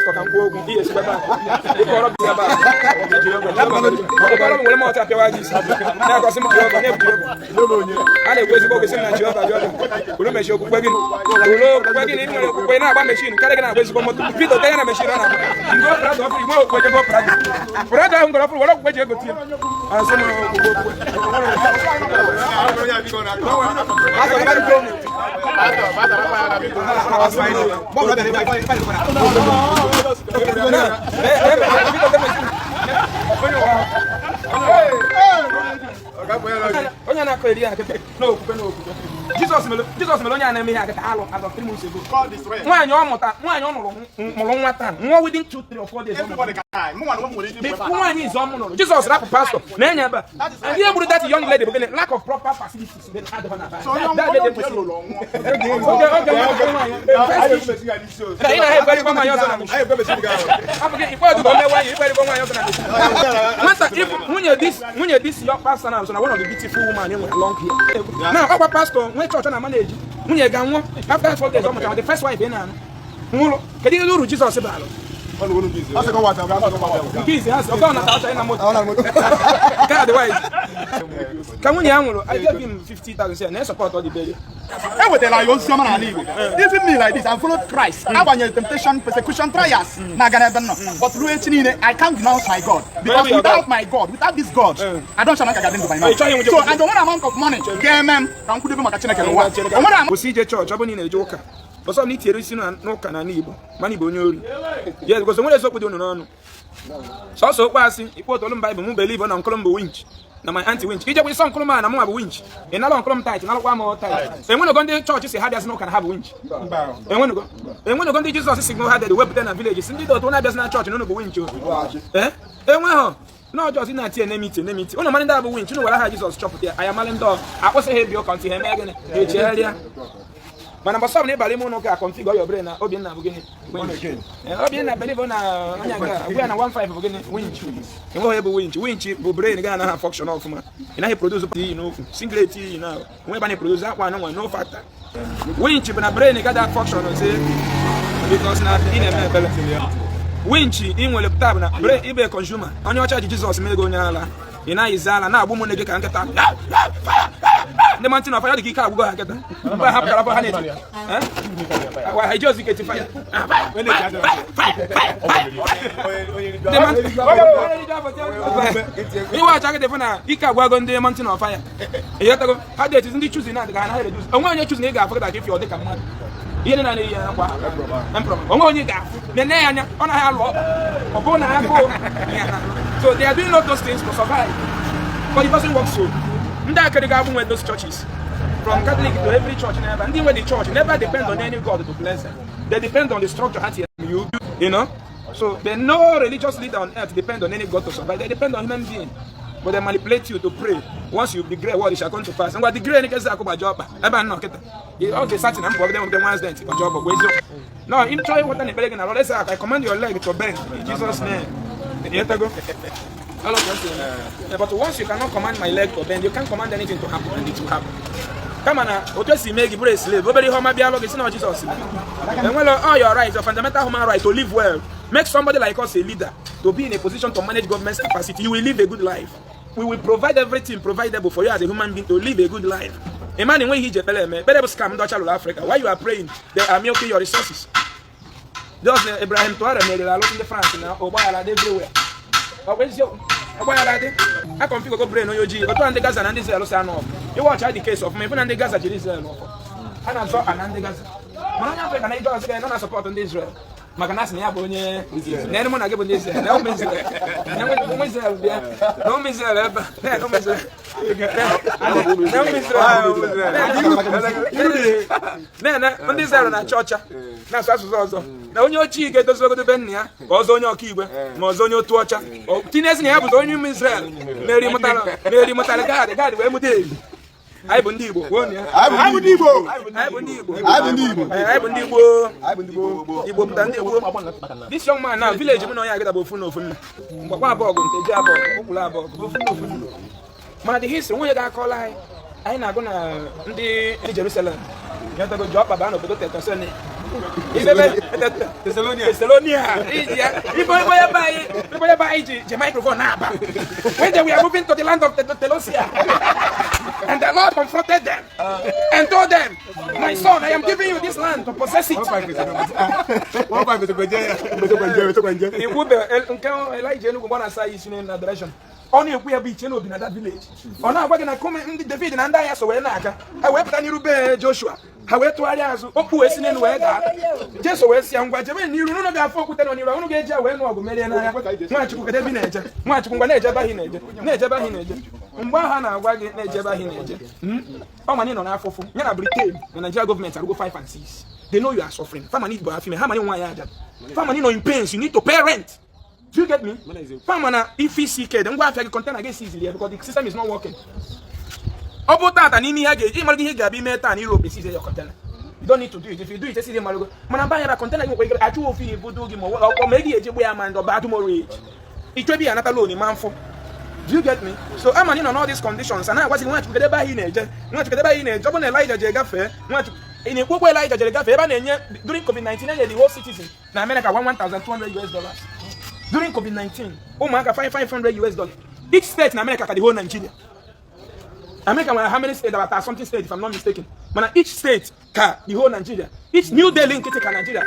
pastor can go yes baba e ko ro bi baba ko ro mo le mo ta pe wa ji na ko sim Jehovah ne Jehovah ale ko zi ko sim na Jehovah ulo me shoku gbagi ni mo ko na ba machine kare na ko zi ko mo video te na machine na ngo brother of mo ko je go brother ngo ro wala ko je go ti asema Jesus me lonya na me ha keta alo as of 3 months ago. Nwanyi omuta, nwanyi onuru mulu nwata, nwa within 2, 3 or 4 days. Everybody can. Nwanyi is omuno. Jesus rap pastor. Na enya ba. And you that young lady because lack of proper facilities then add on about. So that they okay. Na ina he very come ayo na. I go be sing girl. After if you go me why you very come ayo na. Master if munye this your pastor now so na one of the beautiful woman in long here. Now our pastor when church na manage munye ga nwo after 4 days almost the first wife na nwo kedi luru Jesus ba lo ase ko wata busy has o na ta na moto ka the wife ka munye anwuru I gave him 50,000 na support all the baby e wetela yo nsoma na live even me like this I followed Christ abanye temptation persecution trials na ga na ebe no but through it I can't denounce my God because without my God without this God I don't shall not get into my mouth so and the one amount of money game kan ku dey maka Chineke no wa o si je church abuni na eje uka but some ni tiere si no uka na Igbo mani bo nyori yes because when so kudi no no so kwasi ikpo to lu Bible mu believe on uncle mbo winch na my auntie winch ije kwi some uncle man na mu abo winch e na lo uncle tight na lo kwa mo tight e nwenu go ndi church say hardest no can have winch e nwenu go ndi Jesus signal had the web ten na village ndi do to na best na church no go winch e nwe ho no just in at na meeting una man da abo winch no wala ha Jesus chop there I am ndo akose he bio country he megene e cheria mana ba some ne bale mu no ka configure your brain na obi na bugini obi na believe na anya ga we na 15 bugini winch e wo ebe winch bu brain ga na ha function of ma ina he produce you know singlet you know we ba ne produce akwa na no factor winch na brain ga that function say because na in a bele winch in wele tab na brain ibe consumer onye ocha Jesus me go nyala ina izala na agbu mu ne ge ka nketa the mountain of fire the kika go get ba ha kala ha ne wa I just get fire the mountain you watch the fana kika go the mountain of fire e yata go how they is choose na ga na reduce onwe onye choose na ga afọ that if you dey ka mmadụ ihe na na ihe kwa onwe onye ga na na anya ona ha lo obo na ako so they are doing all those things to survive but the person works so with those churches from Catholic to every church never and even the church never depend on any God to bless them. They depend on the structure you know so there no religious leader on earth depend on any God to survive. They depend on human being but they manipulate you to pray once you degrade what it shall come to pass and what degrade any case akuba job eba no keta okay certain am for them once then job no in try what an belegna let's say I command your leg to bend in Jesus name go but once you cannot command my leg to bend, you can't command anything to happen, and it will happen. Come on, Otosi make you brace slave. Nobody home be along. It's not Jesus. And well, all your rights, your fundamental human right to live well. Make somebody like us a leader to be in a position to manage government's capacity. You will live a good life. We will provide everything providable for you as a human being to live a good life. A man in when he better scam Dutch Africa. While you are praying, they are milking your resources. Just Abraham Touare made a lot in the France now. Oh, boy, everywhere. But where's your I configure go brain on your G, but one the Gaza and Israel say no. You watch the case of me, even and the Gaza Israel. And I saw an the Gaza. Man, I can I go again, not support on Israel. Maganas ni abonye. Nene mo na gebo this. No means no means no means no means na church. Na so so. Na onye ochi ke dozo go be nnia, ozo onye okigwe, ma ozo onye otu ocha. Tinezi na ya bụ onye Israel. Meri mutala God we mu dey. I bụ ndị Igbo, won ya. I bụ ndị Igbo pụta ndị Igbo. This young man now village m na onye agada bụ ofu na ofu nna. Mgbakwa abụọ go nteji abụọ, okpulu abụọ, ofu na ofu nna. Ma the history onye ga-akọla anyị na-agụ na ndị Jerusalem. Ya tago job baba na obodo Tetosene. Thessalonia. People buy the microphone now. When they were moving to the land of Telosia, and the Lord confronted them and told them, "My son, I am giving you this land to possess it." Elijah no go born aside is in that direction. Only if we have beach in that village. On now we're gonna come in David and I so we naka. I went to Nirube Joshua. I went to areas opu esi ne we ga. Just so we see am gwaje we niru no ga foku tano niru no ga eja we no ogo mere na ya. Nwa chuku kede bi na eje. Nwa chuku ngwa na eje ba hi na eje. Na eje ba hi na eje. Mgba ha na agwa gi na eje ba hi na eje. O mani no na afofu. Nya na Britain, the Nigeria government are go 5 and 6. They know you are suffering. Family need to how many one ya aja. Family no in pains, you need to pay rent. Do you get me? Family if he seek them go after the content against easily because the system is not working. About that and in here be meta and Europe is your container. You don't need to do it. If you do it, see them man buy a container I do of you do him or maybe a way man or bad tomorrow age. It will be another loan man for. Do you get me? So I'm in on all these conditions and I was want to get by in age. Want to get by in age. Job on Elijah Jegafe. Want to in a book where Elijah Jegafe during COVID-19 the whole citizen in America $1,200. During COVID-19, oh my God, $500. Each state in America can the whole Nigeria. America, how many states? About something state, if I'm not mistaken. But each state can the whole Nigeria. Each New Delhi in Nigeria.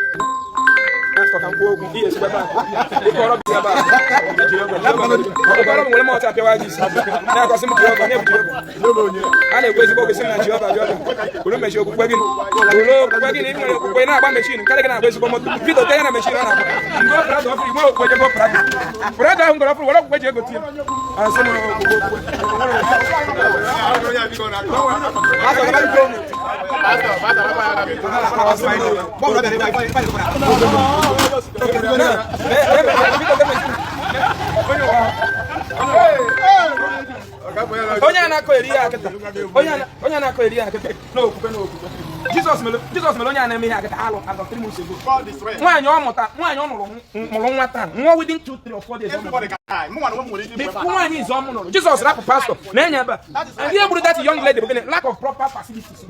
Yes, Jesus Melonia and me had a 3 months ago. Why you within 2, 3 or 4 days. Jesus rap pastor. And here that young lady beginning lack of proper facilities. So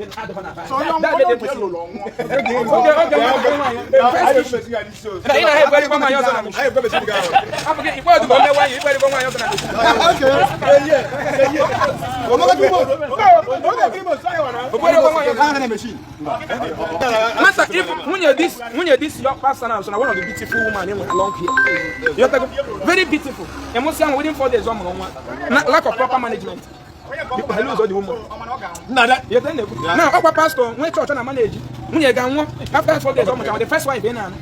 Master, if when you're this young pastor now, so one of the beautiful woman along here. You're very beautiful. Emotion within 4 days, lack of proper management. People lose all the woman. Now, our pastor, when church and manage, when you can after 4 days, the first wife in an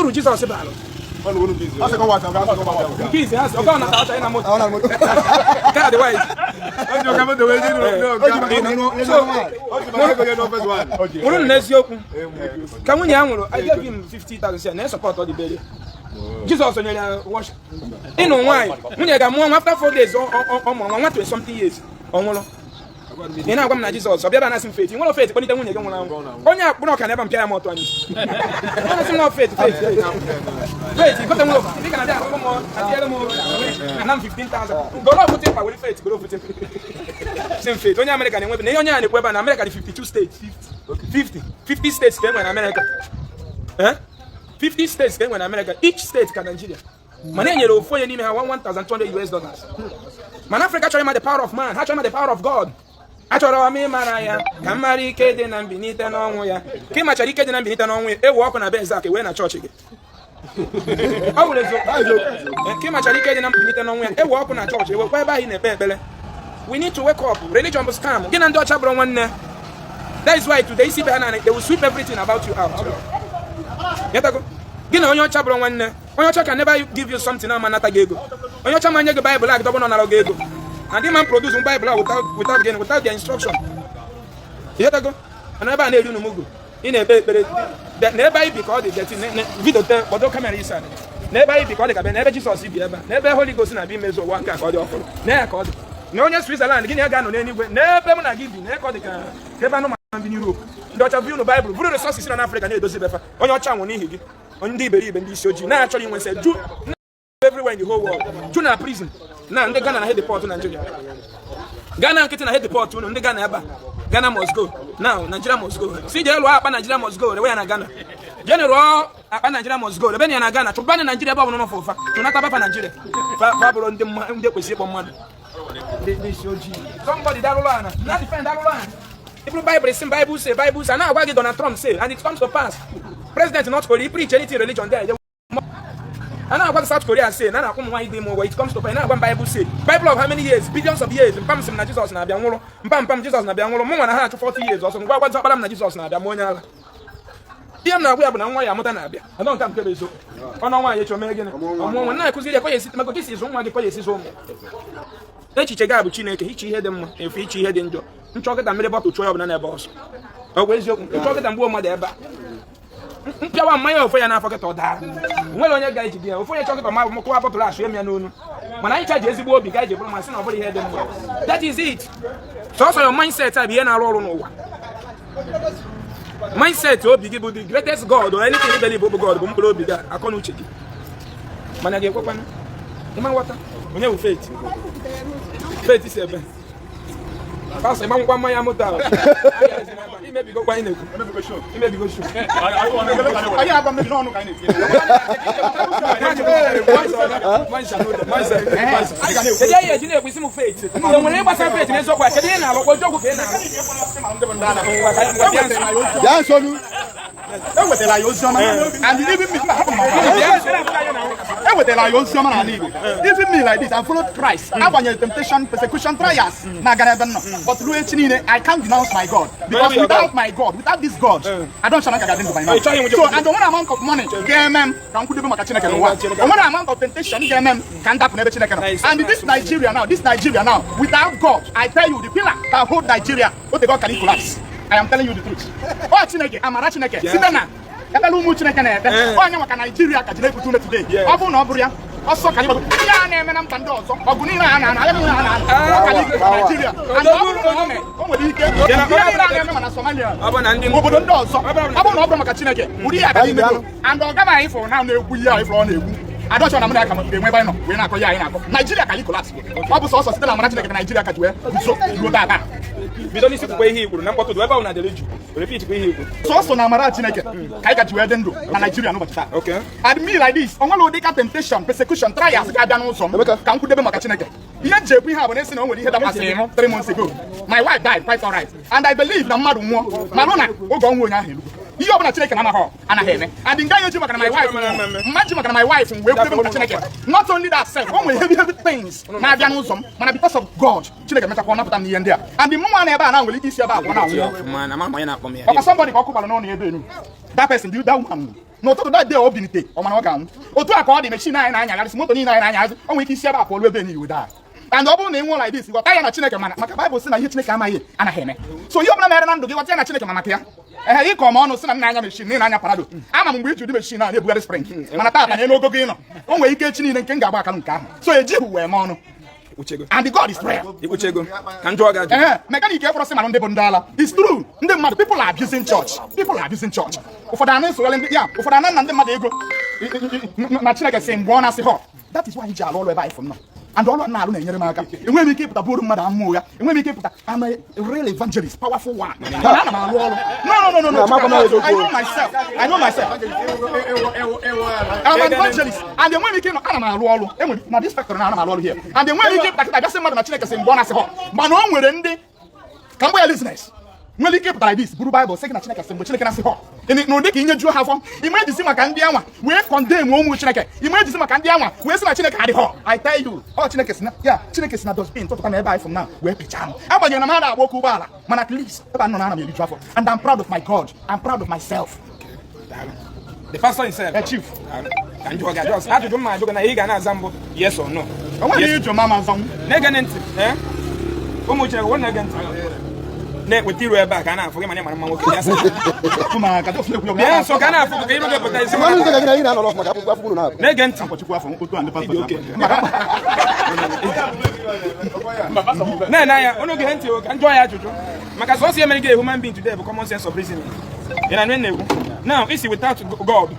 Jesus. I gave him 50,000 and support all the baby. Jesus on your wash. You know why? When you got more after 4 days or 120 something years. You know, I'm Jesus. I've never seen faith. You want to faith, but you don't want to go on. You can never pay more to us. Faith. Faith, you got them over. You can have more. And I'm 15,000. Go up with it, with faith. Go with it. Same faith. Only American weapon. They only have a weapon in America, 52 states. 50 states came in America. 50 states came in America. Each state can Nigeria. Man, you for you have $1,200. Man, Africa trying the power of man. How trying the power of God? Achọrọ m ịmara ya ka mara ike dị na mbilite n'ọnwụ ya ka ị machara ike dị na mbilite n'ọnwụ ya ewu ọkụ na be Ezeaku wee na chọọchị gị ọ wụrụ eziokwu ka ị machara ike dị na mbilite n'ọnwụ ya ewu ọkụ na chọọchị ewekwa ebe ahụ na-ekpe ekpere. We need to wake up. Religion bụ scam. Gị na ndị ọcha bụrụ nwanne. That is why today see they will sweep everything about you out. Gị na onye ọcha bụrụ nwanne. Onye ọcha can never give you something na manata gị ego. Onye ọcha manye gị Bible like double nara gị ego. And the man produce a Bible without their instruction. You have to go. And never need you to move. In a baby, never because they get in video, but don't come and listen. Never because they can never Jesus be ever. Never Holy Ghost and be measured one car or the offer. Never called. No, just Switzerland, Guinea Ghana, on anywhere. Never when I give you, never can. Never know man in Europe. Don't have you the Bible. Put the resources in Africa, and it does it better. On your channel, on the baby, and this show. Naturally, when said, everywhere in the whole world. Juna prison. Now, Ghana head the port to Nigeria. Ghana getting ahead the port to Ghana. Ghana must go. Now Nigeria must go. See the law Nigeria must go. The way na Ghana. General Nigeria must go. The way na Ghana. To ban Nigeria ba no for fa. To not about Nigeria. Babylon dem kwesi for man. Somebody that Lana. Not defend that Lana. If the Bible say Bible say and now what Donald Trump say and it comes to pass. President North Korea preach anything religion there. And now what South Korea say, now come why them where it comes to pass. Now what Bible say. Bible of how many years? Billions of years. Pam sim na Jesus na bia nwolo. Pam Jesus na bia nwolo. Mo na ha 40 years or so. What up na Jesus na bia mo nya. Dia na we abuna nwa ya mota na bia. I don't come kebe so. Ona nwa ye chome gene. Omo na akuzi ya kwa yesi mako kisi so nwa ge kwa yesi so. Echiche ga bụ Chineke hichi ihe dị mma efe hichi ihe dị njọ nchọkịta mmiri bọtụ chụọ ya ọbụla n'ebe ọsọ ọgwụ eziokwu nchọkịta mgbe mmadụ ebe a mpịawa mmanya ofe ya n'afọ kịta ụda nwere onye ga ejide ya ofe onye chọkịta ma kụwa bọtụlụ ashụ emi ya n'onu mana anyị chaji ezigbo obi ga eji bụrụ masị na ọ bụrụ ihe dị mma that is it sọsọ your mindset a bụ ihe na-arụ ọrụ n'ụwa mindset obi gị bụ the greatest God or anything you believe bụ God bụ mkpụrụ obi gị akọ na uche gị mana ga-ekwekwana ịma nghọta onye bụ faith faith is ebe pastor ịma nkwa mmanya mụta imebigo kwa ịna-ekwu imebigo show anyị aba mmebi n'ọnụ ka anyị na-eti kedu ihe eji na-ekwu isi m faith o nwere ịgbasa faith n'eziokwu a kedu ihe na-alụ kwa ojiọgwụ ka ị na-alụ ewetala ya oziọma and even me ewetala ya oziọma n'ala Igbo even me like this I followed Christ agbanyere temptation persecution trials na aga ebe nọ but ruo echi niile I can't denounce my God because without my God without this God I don't shall not get into my mouth so and the one amount of money ga-eme m ka m kwudebe maka Chineke n'ụwa the one amount of temptation ga-eme m ka m dapụ n'ebe Chineke nọ and this Nigeria now without God I tell you the pillar that hold Nigeria otego can collapse I am telling you the truth. Oh Chineke, amara Chineke. Site na ekele ụmụ Chineke na-ebe. Onye maka Nigeria ka Chineke tume today. Ọ bụ na ọ bụrụ ya, ọsọ ka ya na-eme na mba ndị ọzọ. Ọgụ niile a na-ana, ya niile a na-ana. Nigeria. And ọ bụrụ na o nwere ike, ya na-eme na Somalia. Obodo ndị ọzọ. Ọ bụrụ na ọ bụrụ maka Chineke, ụdị ya ka ime. And ọ gaba anyị fụrụ na na-egwu ihe anyị fụrụ ọ na-egwu. Adọchọ na mụ na-aka enwe ebe anyị nọ wee na-akọ ya anyị na-akọ. Nigeria ka anyị collapse. Ọ bụ sọsọ site na amara Chineke na Nigeria ka ji wee guzo ruo taa. Bido n'isi kwukwa ihe ikwuru na mkpọtụ ebe ahụ na dere ju repeat kwa ihe ikwu sọsọ na amara Chineke ka anyị gaji wee dị ndụ na Nigeria n'ụbọchị taa okay and me like this o nwere ụdị ka temptation persecution trials ga-abịa n'ụzọ m ka m kwudebe maka Chineke ihe nji ekwu ihe a bụ na-esi na o nwere ihe dakwasịrị m 3 months ago my wife died quite alright and I believe na mmadụ nwụọ mana na oge ọnwụ onye ahụ elugo ihe ọbụla Chineke na-amaghọ anaghị eme and nga ihe ji maka na my wife mmaji maka na my wife wee kwudebe maka Chineke not only that self o nwere heavy things na-abịa n'ụzọ m mana because of God Chineke mechakwa napụta m n'ihe ndị a and mụnwa na ebe a na nwere ike isi ebe a gwọ na-anwụ ọkwa somebody ka ọ kụbara n'ọnụ ebe enu that person that woman n'ụtụtụ that day obi nite ọ mana ọ ga-anwụ otu a ka ọ dị mechin anyị na-anyagharịsị moto niile anyị na-anyagharịsị o nwere ike isi ebe a pụọ ebe n'iwu daa and ọ bụrụ na ị nwụọ like this ghọta ya na Chineke mana maka Bible sị na ihe Chineke amaghị anaghị eme so ihe ọbụla mere na ndụ gị ghọta ya na Chineke ma maka ya ehe ịkọ ma ọnụ sị na nna anya mechin na anya parado ama m mgbe iji ụdị mechin a na-ebugharị spring mana taata nye n'ogogo ị nọ o nwere ike echi niile nke m ga-agba aka nke ahụ so ejighị wee ma ọnụ and the God is prayer. Mechanic eforosi mana ndị bụ ndị ala. It's true. Ndị mmadụ people are abusing church. Ụfọdụ anụ esogharị ya, ụfọdụ anụ na ndị mmadụ ego na Chineke sị mgbe ọ na-asị họ. That is why iji alụ ọrụ ebe anyị fụ nọ. And ọrụ na-alụ na-enyere m aka. Enweghị m ike ịpụta bụrụ mmadụ amụọ ya. Enweghị m ike ịpụta I'm a real evangelist, powerful one. Ana m alụ ọrụ. No. I know myself. I'm an evangelist. And enweghị m ike ana m alụ ọrụ. Enwere na this factory na ana m alụ ọrụ here. And enweghị m ike ịpụta gasị mmadụ na Chineke sị mgbe ọ na-asị họ. Mana o nwere ndị ka mgbe ya listeners nwere ike pụtara this buru Bible sị gị na Chineke sị mgbe Chineke na-asị họ n'ụdị ka inye juo ha afọ ime ejisi maka ndị anwa wee condemn ụmụ Chineke ime ejisi maka ndị anwa wee sị na Chineke adị họ I tell you Chineke si na ya Chineke si na dustbin tụtụkwa na ebe anyị fụm na wee pichaa m agbanyeghị na mmadụ agba oke ụgbọala mana at least ebe anọ na ana m eriju afọ and I'm proud of my God I'm proud of myself. The pastor himself, chief. Can you get just ajụjụ mma ajụjụ na ị ga na-aza mbụ yes or no? O nwere ịjụ mama nzọ m. Na-ege ntị, ụmụ Chineke wụ na-ege ntị. Na-ekweta iru ebe a ka na-afụ gị ma mara mma nwoke ya sị. Kuma ka tofu ekwu. Ya so ka na-afụ ka ị ga-epụta isi. Mmanụ nke gị na-anọ ọfụma ka akwụkwọ afọ na. Na-ege ntị. Akwụkwọ afọ otu ndị pastor. Na ya, unu ge ntị o ka njọ ya ajụjụ. Maka so si emere gị human being today bụ common sense of reasoning. Ị na-anụ na-ekwu. Now, is it without God?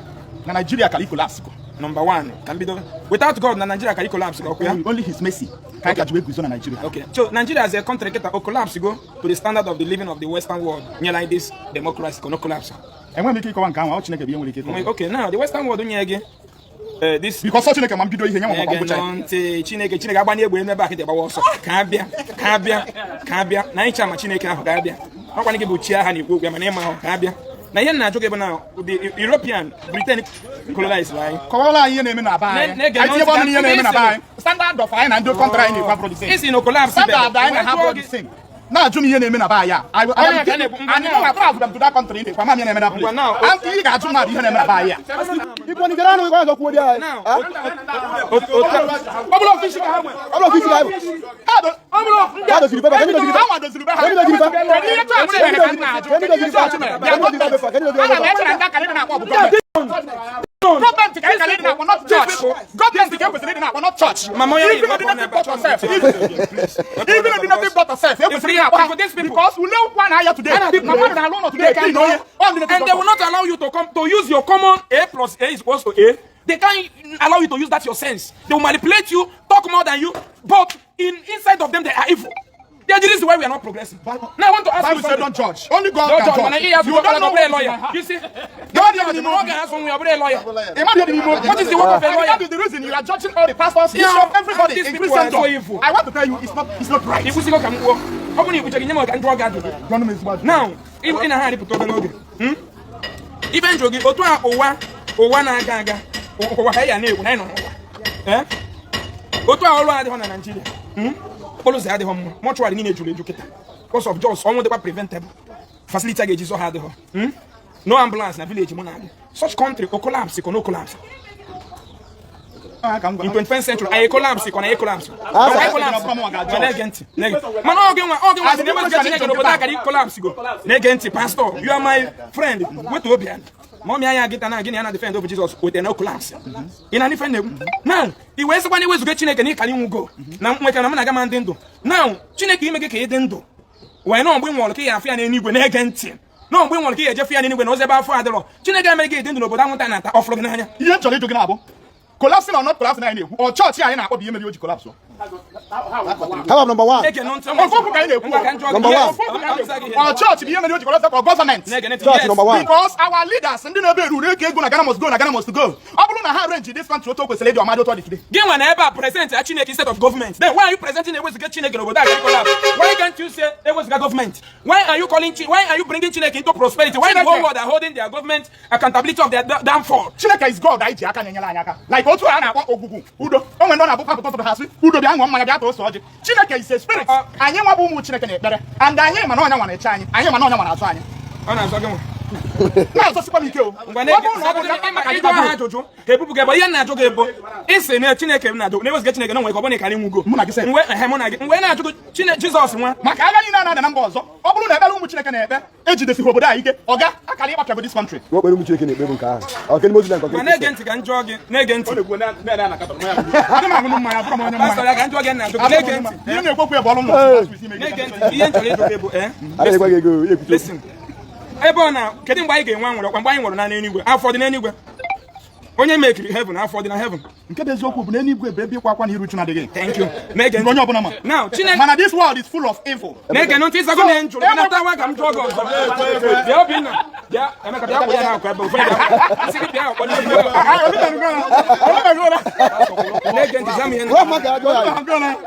Na Nigeria ka collapse. number one can be done. Without God, Nigeria can collapse. Okay? Only His mercy can catch Nigeria. Okay. So Nigeria as a country can collapse go to the standard of the living of the Western world. Near like this, democracy cannot collapse. And when we keep on coming, okay, now the Western world don't again. This because such a man do here. Chineke agbanye egbe eme back the bawa so ka bia na icha ma Chineke ahụ ga bia akwa nke bụ chi aha na ikwu ma na ịma ahụ ka bia na ihe na ajụ na the European Britain colonized line kola ihe na-eme na ba anyị tie bụ ihe na-eme na ba anyị standard of anyị na ndị country anyị na-ekwa produce isi no collapse standard anyị na ha produce na ajụ ihe na-eme na ba ya anyị na travel them to that country kwa ma na-eme na place and ihe ga-ajụ na ihe na-eme na ba ya Ipo ni garano kwa zo kuodi ai. Oblo fish ka ha. Oblo fish ka ha. Ado siripa ba keni do siripa. Awa do siripa. Keni do siripa. Government can not church. Government can not church. Mama, even if you not brought yourself. Even if you not brought yourself. Because we know one higher today. And they will not allow you to come to use your common A plus A is equals to A. They can't allow you to use that your sense. They will manipulate you, talk more than you, but inside of them they are evil. This is why we are not progressing. Now I want to ask you something. Don't judge. Only God can judge. You don't know a lawyer. You see, God is the lawyer. What is the work of a lawyer? That is the reason you are judging all the pastors, bishops, everybody in Christendom. I want to tell you, it's not right. If we see how many people can draw God? Now, in a hurry, put on the eventually, Owa na gaga, Owa Haya name, I know. Eh? Otu all around the Nigeria. Police had the home, much more than in educated. Because of just almost preventable. Facility gauges so hard. No ambulance in a village. Such country will collapse, it will not collapse. In 21st century, I collapse, it will collapse. I collapse. Pastor, you are my friend. What will be? Mommy, I get an again and defend over Jesus with no collapse. In any friend. Now, he was when he was getting a Chineke go. Now, we can amend. Now, Chineke make a dendo. Why not bring one key and fear any when against him? No, we want to get Jeffy and anyone knows about father. Chineke make it dendo, but I want to off from Nanya. You actually took an collapsing or not collapsing, or church here and be able to collapse. How number one? Number one. Our church, the able or government. Church number one. Because our leaders and the must go. I have range in this country to talk with the lady or my daughter today. Give one ever present a Chineke instead of government. Then why are you presenting a way to get Chineke over that? Why can't you say there was a government? Why are you calling? Why are you bringing Chineke into prosperity? Why the whole world are holding their government accountability of their downfall? Chineke is God. Like Otu Ana Ogugu. Udo. Oh, when I put the house. Udo Chineke is a spirit. I am a woman Chineke better. And I am an one China. I am an one China. Now, so when you when people get by it's a Chineke na do never get Chineke no way go when I to Jesus one Makalina na numbers obulu na ebe Chineke na ebe ejide si obodo anyị oga akali ịkpapịa this country what were Chineke na ebe nke ahụ ọ ke Moses na nke na ege ntị ka njọ gị na ege ntị adị m agụnụ mmanya bụrụ m onye mmanya pastor ya ka njọ gị na do na ege ntị ihe na-ekwekwu ebe ọlụ m na ege ntị ihe nchọrọ ịjụ gị bụ adị gwa gị ego ekwuto listen ebe ọ na kedu mgbe anyị ga-enwe anwụrụ mgbe anyị nwụrụ na n'eluigwe afọ dị n'eluigwe onye mekiri heaven afọ dị na heaven nke bụ eziokwu bụ na eluigwe bụ ebe ịkwa akwa na iru Chineke adịghị thank you na-ege onye ọbụla ma now Chineke mana this world is full of evil na-ege ntị ịsago na njụ na tawa ka m jụọ gị ọzọ bịa Obinna bịa Emeka bịa kwụ ya na akwa ebe ụfọdụ isi gị bịa ọkpọ na-ege ntị zam ihe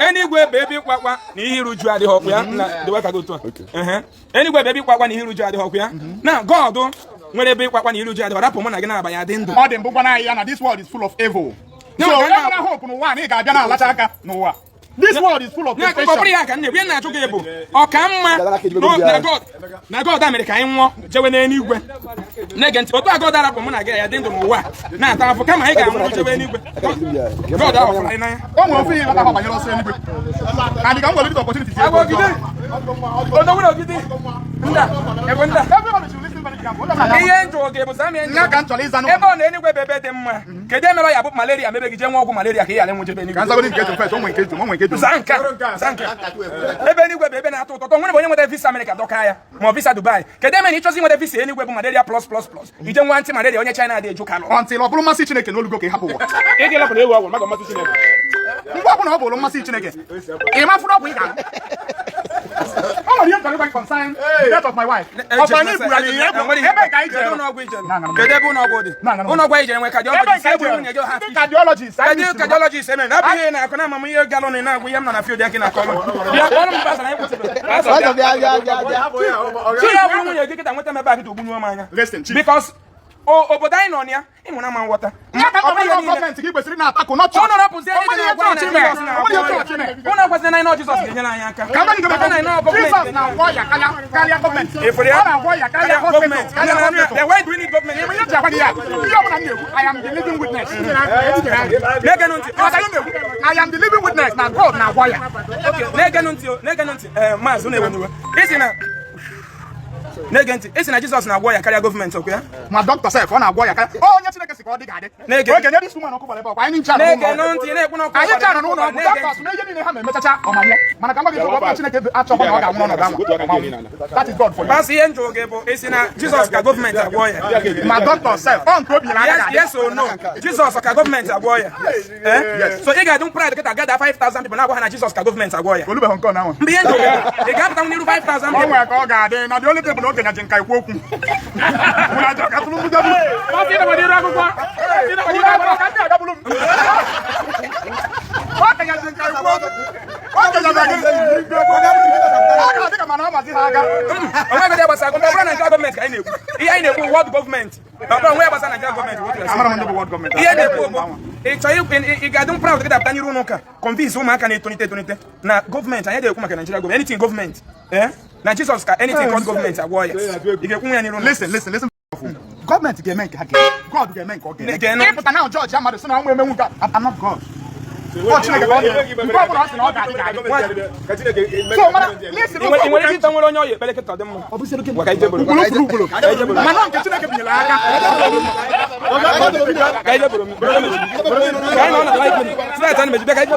eluigwe bụ ebe ịkwa akwa na ihe iru uju adịghị ọkụ ya na dịwa ka gị otu a eluigwe bụ ebe ịkwa akwa na ihe iru uju adịghị ọkụ ya na God nwere ebe ịkwa akwa na iru uju adịghị rapụ mụ na gị na-aba ya dị ndụ ọ dị mbụkwa na ya na this world is full of evil so enwere hope n'ụwa na ị ga-abịa na alacha aka n'ụwa this world is full of temptation ya ka nne bụ na-achụ gị bụ ọka mma na God mere ka anyị nwụọ jewe n'eluigwe na-ege ntị otu a God arapụ mụ na gị ya dị ndụ n'ụwa na-ata afọ kama anyị ga-anwụ jewe n'eluigwe God ahụfụrụ anyị n'anya o nwere ofe ihe ịghọta banyere ọsọ eluigwe and ka m nwere opportunity ogide nda ebe nda ihe njụ oge bụ sami enyi Nya ka nchọrọ ịza no. ebe ọ na-enigwe bebe dị mma kedu emere ya bụ malaria mebe gị je nwa ọgwụ malaria ka ị ghara enwejebe enigwe Ka nzagoro nke ejo first, onwe nke ejo. zanka ebe enigwe bụ ebe na-atọ ụtọ nwere onye nwere visa America dọka ya ma ọ visa Dubai kedu eme na ịchọzi nwere visa enigwe bụ malaria plus ije nwa ntị malaria onye China dị eju kalọ Until ọ bụrụ mmasị Chineke na olugo ka ị hapụ ụwa. Ị ga-elapụ na ewu agwụ maka mmasị Chineke. Mgbe ọ bụla ọ bụrụ mmasị Chineke, ị mafụrụ ọgwụ ị ga. Oh, you don't like concern the death of my wife. Of my neighbor, ebe ka ije. kedu ụlọọgwụ ije kedu ebe ụlọọgwụ dị ụlọọgwụ ije nwe cardiologist cardiologist eme na abụghị na akụ na amam ihe galọn na-agwụ ihe m nọ na field yake na akọlọ bịa kpọrọ m basa na ekwutere nwunye gị kịta nweta mebe akịta ogbunyuo m anya because obodo anyị nọ na ya ịmụ na ma nghọta ụnụ kwesịrị na anyị nọ Jizọs ga-enyere anyị aka why do we need government? I am the living witness. I am the living witness na God na agwa ya. Nege ntị maazị na-ewenuwe nege ntị esi na Jizọs na-agwọ ya karịa gọọmenti ọkụ ya Ma doctor sef ọ na-agwọ ya karịa onye Chineke si ka ọ dị ga-adị. Oge nye dis woman ọkụ gbara ebe ọkwa anyị ncha nege ntị na-ekwu n'ọkụ anyị ncha nọ n'ụlọ ọgwụ doctors na ihe niile ha na-emechacha ọmamụ mana ka mmadụ ọkụ Chineke achọghị na ọ ga-anwụ n'ọnọdụ ahụ. That is God for you. Masị ihe njụ oge bụ esi na Jizọs ka gọọmenti agwọ ya Ma doctor sef ọ nke obi na yes or no Jizọs ka gọọmenti agwọ ya so ị ga-adị pride kịta gada 5,000 people na-agwa ha na Jizọs ka gọọmenti agwọ ya Olubeghị nke ọ na-anwa. mgbe ihe njụ ị ga-apụta n'iru 5,000 Ọ people nwere ka ọ ga-adị na the only people na okenye ji nka ikwu okwu. Mụna ajọ ka tụrụ mbudo okenye ji nka ikwu okwu. Okenye ga-adị ka mana ọ mazi ha aga. onwegide gbasara gọọmenti na nke gọọmenti ka anyị na-ekwu ihe anyị na-ekwu wọd gọọmenti ọbụrụ onwe ya gbasara na nke gọọmenti Amara m ndị bụ wọd gọọmenti. ihe na-ekwu bụ ị ga-adị proud kịta pụta n'iru ụlọ ụka convince ụmụaka na-etonite na gọọmenti anyị na-ekwu maka Nigeria gọọmenti anything gọọmenti na Jizọs ka anything called gọọmenti agwọ ya ị ga-ekwu ya n'iru Listen. Gọọmenti ga-eme nke ha ga-eme. God ga-eme nke ọ ga-eme. Ịpụta na Jọọji amadụ sị na ọnwa emenwu nke I'm not God. Ọ Chineke ka ọ ga-eme. Nke ọ bụla ọ sị na ọ ga-adị. So mana listen. ị nwere ike ịta nwere onye ọya ekpere kịta dị mma ka ije boro Mana nke Chineke binyere aka. ka ije boro ka anyị nọ na live minute site anyị mejide ka ije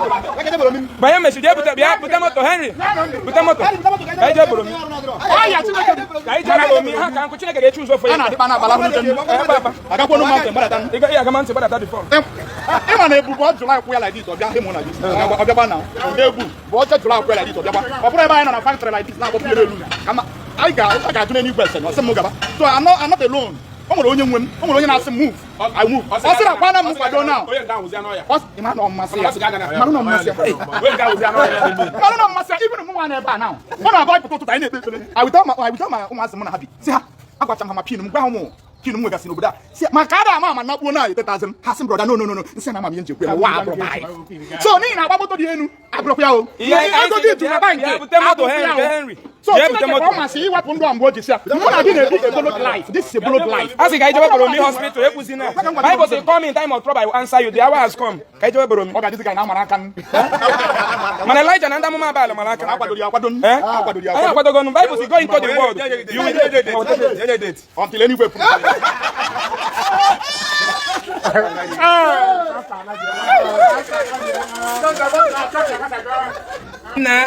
boro banye mechidi bịa bute moto Henry bute moto ka ije boro Ọya Chineke ka ije boro ha ka nkụ Chineke ga-echu ụzọ a na-adịkwa na-abala hụ n'uche agakwanụ m ntị gbadata. ị ga-ama ntị gbadata bifọ Ịma na ebu bụ ọ Julaị kwụ ya like this ọbịa ịmụ na ọbịakwa na ebu bụ ọjọọ Julaị kwụ ya like this ọbịakwa ọ bụrụ ebe anyị nọ na factory like this na-akpọpụ elu kama anyị ga-ajụ n'eluigwe ese na ọsị m gaba so I'm not alone. O nwere onye nwe m o nwere onye na-asị m move I move ọ sị na kwana m kwado now ịma na ọmmasị ya mmanụ na ọmmasị ya ibụrụ m nwa na ebe a now ọ na-abụ anyị pụta ụtụtụ anyị na-ekpe ekpere I will tell my ụmụazị m na ha bi si ha agwacha m ha ma pin m gwa ha ụmụ pin m nwegasị n'obodo a maka a da ama na kpuo na etetazi m ha sị broda no nsị na ama m ihe njekwe wa abụrụ so n'ihi na agbamoto dị enu abụrụkwa ya o ego gị juru ebe nke so ọ masị iwepụ ndụ a mgbe o ji si ya mụ na gị na-ebi a bold life this is a bold life a sị ka ije weboro mi hospital ekwuzi na Bible say come in time of trouble I will answer you the hour has come ka ije weboro mi ọ ga-adịzi ka na amara aka mana Elijah na ndị amụma abalị mara aka akwadoro ya akwado anyị akwadogonu Bible say go into the world you will date until anywhere na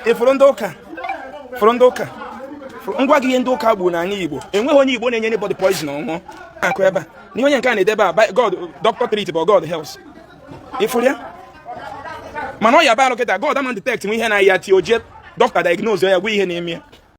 ifuru ndị ụka ngwa gị ihe ndị ụka gburu n'anya Igbo enweghị onye Igbo na-enye anybody poison ọṅụṅụ akụ ebe a n'ihe onye nke a na-edebe a God doctor treat but God heals ifuru ya mana ọ ya baa lụkịta God ama detect nwe ihe na-ahịa ti oje doctor diagnose ya gwa ihe na-eme ya